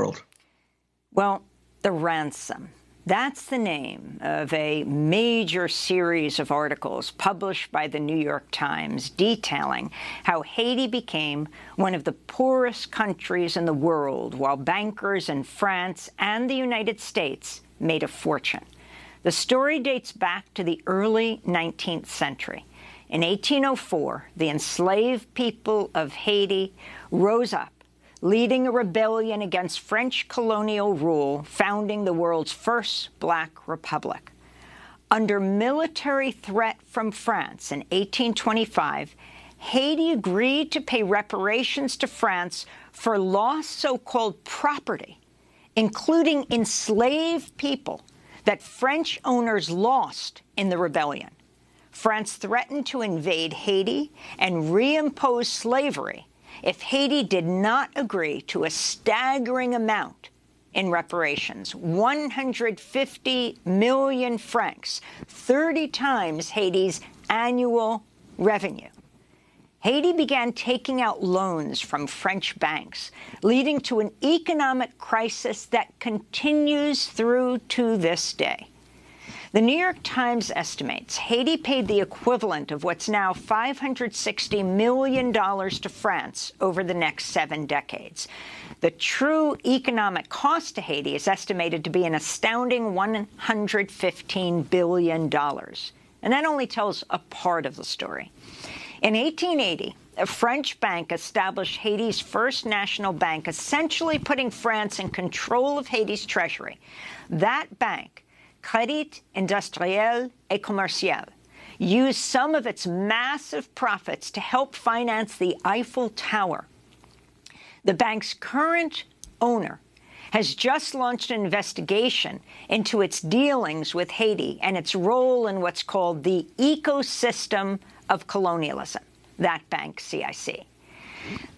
world? Well, the Ransom. That's the name of a major series of articles published by the New York Times detailing how Haiti became one of the poorest countries in the world while bankers in France and the United States made a fortune. The story dates back to the early 19th century. In 1804, the enslaved people of Haiti rose up, leading a rebellion against French colonial rule, founding the world's first black republic. Under military threat from France in 1825, Haiti agreed to pay reparations to France for lost so-called property, including enslaved people that French owners lost in the rebellion. France threatened to invade Haiti and reimpose slavery if Haiti did not agree to a staggering amount in reparations, 150 million francs, 30 times Haiti's annual revenue. Haiti began taking out loans from French banks, leading to an economic crisis that continues through to this day. The New York Times estimates Haiti paid the equivalent of what's now $560 million to France over the next 7 decades. The true economic cost to Haiti is estimated to be an astounding $115 billion. And that only tells a part of the story. In 1880, a French bank established Haiti's first national bank, essentially putting France in control of Haiti's treasury. That bank, Crédit Industriel et Commercial, used some of its massive profits to help finance the Eiffel Tower. The bank's current owner has just launched an investigation into its dealings with Haiti and its role in what's called the ecosystem of colonialism, that bank, CIC.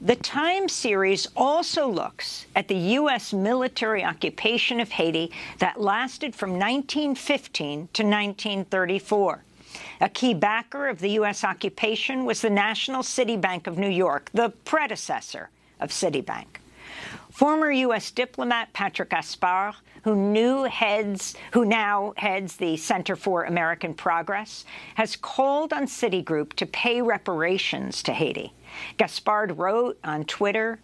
The Times series also looks at the U.S. military occupation of Haiti that lasted from 1915 to 1934. A key backer of the U.S. occupation was the National City Bank of New York, the predecessor of Citibank. Former U.S. diplomat Patrick Gaspard, who now heads the Center for American Progress, has called on Citigroup to pay reparations to Haiti. Gaspard wrote on Twitter,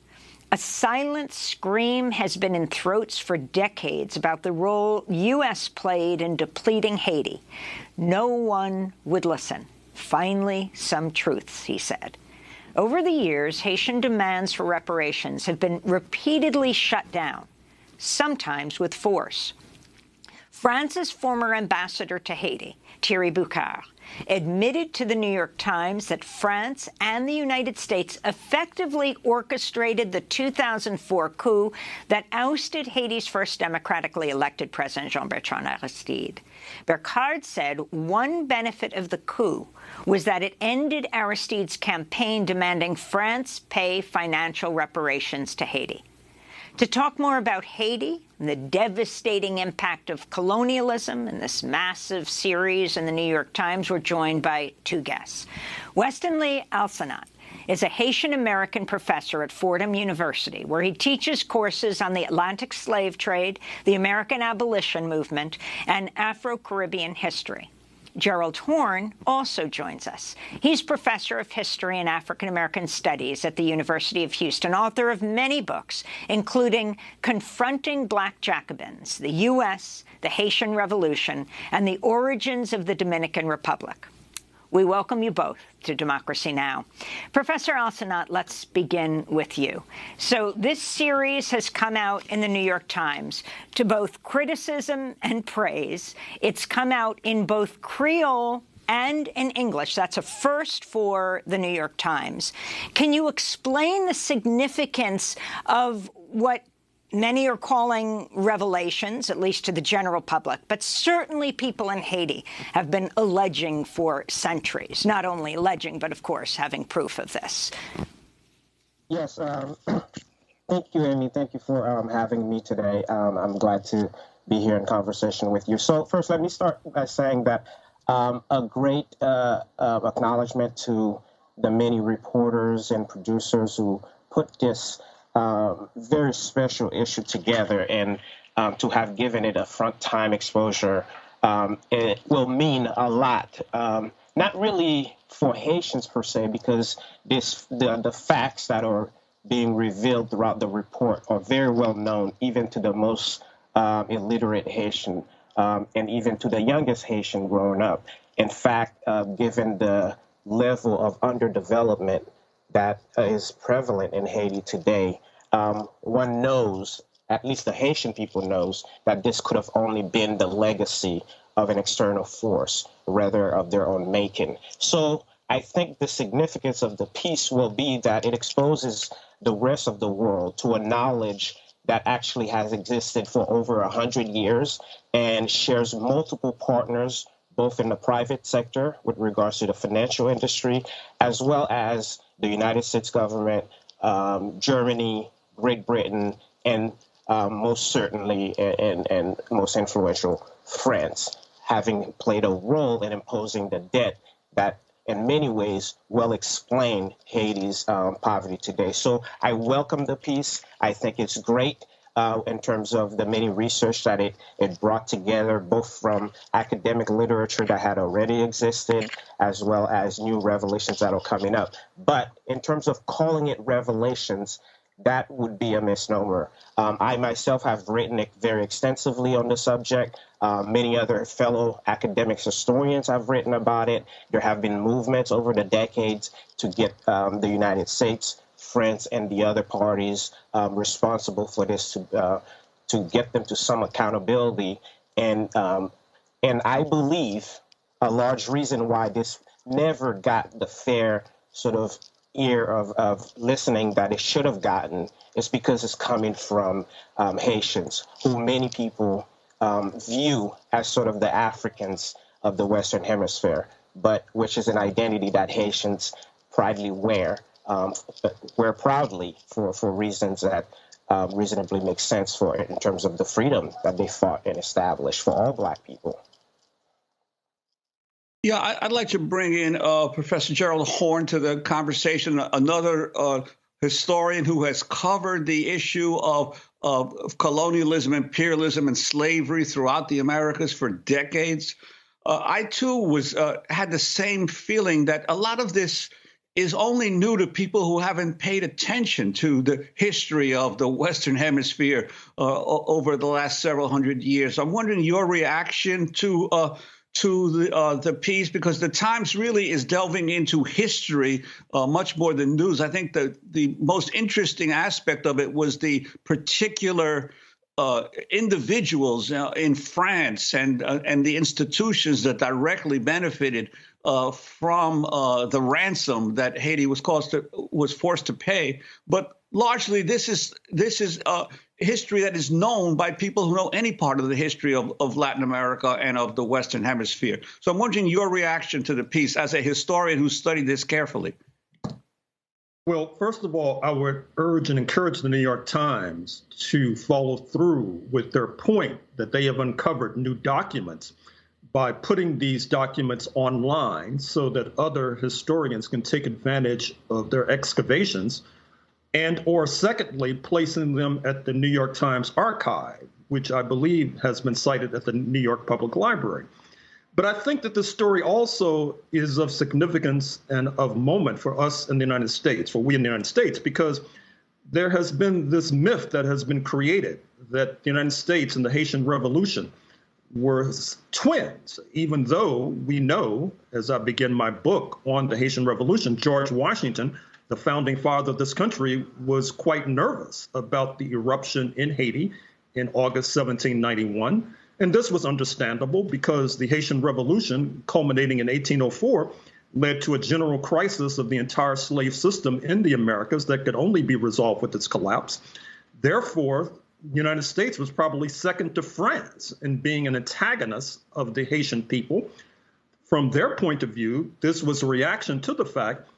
"A silent scream has been in throats for decades about the role U.S. played in depleting Haiti. No one would listen. Finally, some truths," he said. Over the years, Haitian demands for reparations have been repeatedly shut down, sometimes with force. France's former ambassador to Haiti, Thierry Boucard, admitted to the New York Times that France and the United States effectively orchestrated the 2004 coup that ousted Haiti's first democratically elected president, Jean-Bertrand Aristide. Boucard said one benefit of the coup was that it ended Aristide's campaign demanding France pay financial reparations to Haiti. To talk more about Haiti and the devastating impact of colonialism in this massive series in the New York Times, we're joined by 2 guests. Weston Lee Alsanat is a Haitian-American professor at Fordham University, where he teaches courses on the Atlantic slave trade, the American abolition movement, and Afro-Caribbean history. Gerald Horne also joins us. He's professor of history and African-American studies at the University of Houston, author of many books, including Confronting Black Jacobins, the U.S., the Haitian Revolution, and the Origins of the Dominican Republic. We welcome you both to Democracy Now! Professor Alsanat, let's begin with you. So this series has come out in the New York Times to both criticism and praise. It's come out in both Creole and in English. That's a first for the New York Times. Can you explain the significance of what many are calling revelations, at least to the general public, but certainly people in Haiti have been alleging for centuries, not only alleging, but of course having proof of this? Yes, thank you, Amy. Thank you for having me today. I'm glad to be here in conversation with you. So first, let me start by saying that a great acknowledgement to the many reporters and producers who put this very special issue together, and to have given it a front time exposure, it will mean a lot. Not really for Haitians per se, because the facts that are being revealed throughout the report are very well known, even to the most illiterate Haitian, and even to the youngest Haitian growing up. In fact, given the level of underdevelopment that is prevalent in Haiti today, one knows, at least the Haitian people knows, that this could have only been the legacy of an external force, rather of their own making. So I think the significance of the piece will be that it exposes the rest of the world to a knowledge that actually has existed for over 100 years and shares multiple partners, both in the private sector with regards to the financial industry, as well as the United States government, Germany, Great Britain, and most certainly and most influential France, having played a role in imposing the debt that in many ways will explain Haiti's poverty today. So I welcome the piece. I think it's great in terms of the many research that it brought together, both from academic literature that had already existed, as well as new revelations that are coming up. But in terms of calling it revelations, that would be a misnomer. I myself have written very extensively on the subject. Many other fellow academics, historians have written about it. There have been movements over the decades to get the United States, France, and the other parties responsible for this to get them to some accountability. And I believe a large reason why this never got the fair sort of ear of listening that it should have gotten is because it's coming from Haitians, who many people view as sort of the Africans of the Western Hemisphere, but which is an identity that Haitians proudly wear proudly for reasons that reasonably make sense for it in terms of the freedom that they fought and established for all Black people. Yeah, I'd like to bring in Professor Gerald Horne to the conversation, another historian who has covered the issue of colonialism, imperialism, and slavery throughout the Americas for decades. I, too, had the same feeling that a lot of this is only new to people who haven't paid attention to the history of the Western Hemisphere over the last several hundred years. I'm wondering your reaction to the piece, because the Times really is delving into history much more than news. I think the most interesting aspect of it was the particular individuals in France and the institutions that directly benefited from the ransom that Haiti was forced to pay. But largely, this is history that is known by people who know any part of the history of Latin America and of the Western Hemisphere. So I'm wondering your reaction to the piece as a historian who studied this carefully. Well, first of all, I would urge and encourage the New York Times to follow through with their point that they have uncovered new documents by putting these documents online so that other historians can take advantage of their excavations, and or secondly, placing them at the New York Times archive, which I believe has been cited at the New York Public Library. But I think that the story also is of significance and of moment for us in the United States, for we in the United States, because there has been this myth that has been created that the United States and the Haitian Revolution were twins, even though we know, as I begin my book on the Haitian Revolution, George Washington, the founding father of this country, was quite nervous about the eruption in Haiti in August 1791. And this was understandable because the Haitian Revolution, culminating in 1804, led to a general crisis of the entire slave system in the Americas that could only be resolved with its collapse. Therefore, the United States was probably second to France in being an antagonist of the Haitian people. From their point of view, this was a reaction to the fact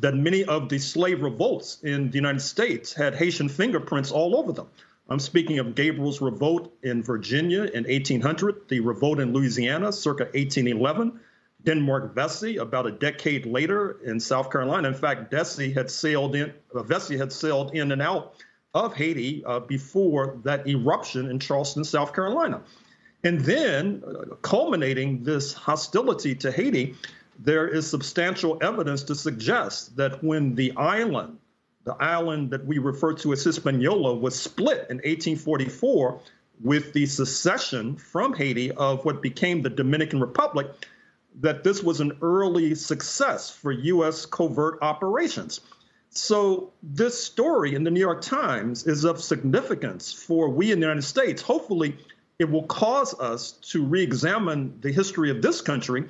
that many of the slave revolts in the United States had Haitian fingerprints all over them. I'm speaking of Gabriel's Revolt in Virginia in 1800, the revolt in Louisiana circa 1811, Denmark Vesey about a decade later in South Carolina. In fact, Vesey had sailed in and out of Haiti before that eruption in Charleston, South Carolina. And then, culminating this hostility to Haiti, there is substantial evidence to suggest that when the island that we refer to as Hispaniola, was split in 1844 with the secession from Haiti of what became the Dominican Republic, that this was an early success for U.S. covert operations. So this story in the New York Times is of significance for we in the United States. Hopefully, it will cause us to re-examine the history of this country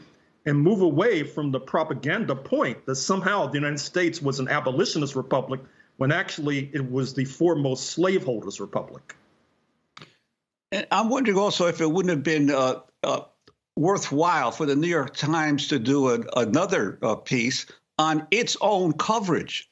and move away from the propaganda point that somehow the United States was an abolitionist republic when actually it was the foremost slaveholders republic. And I'm wondering also if it wouldn't have been worthwhile for the New York Times to do another piece on its own coverage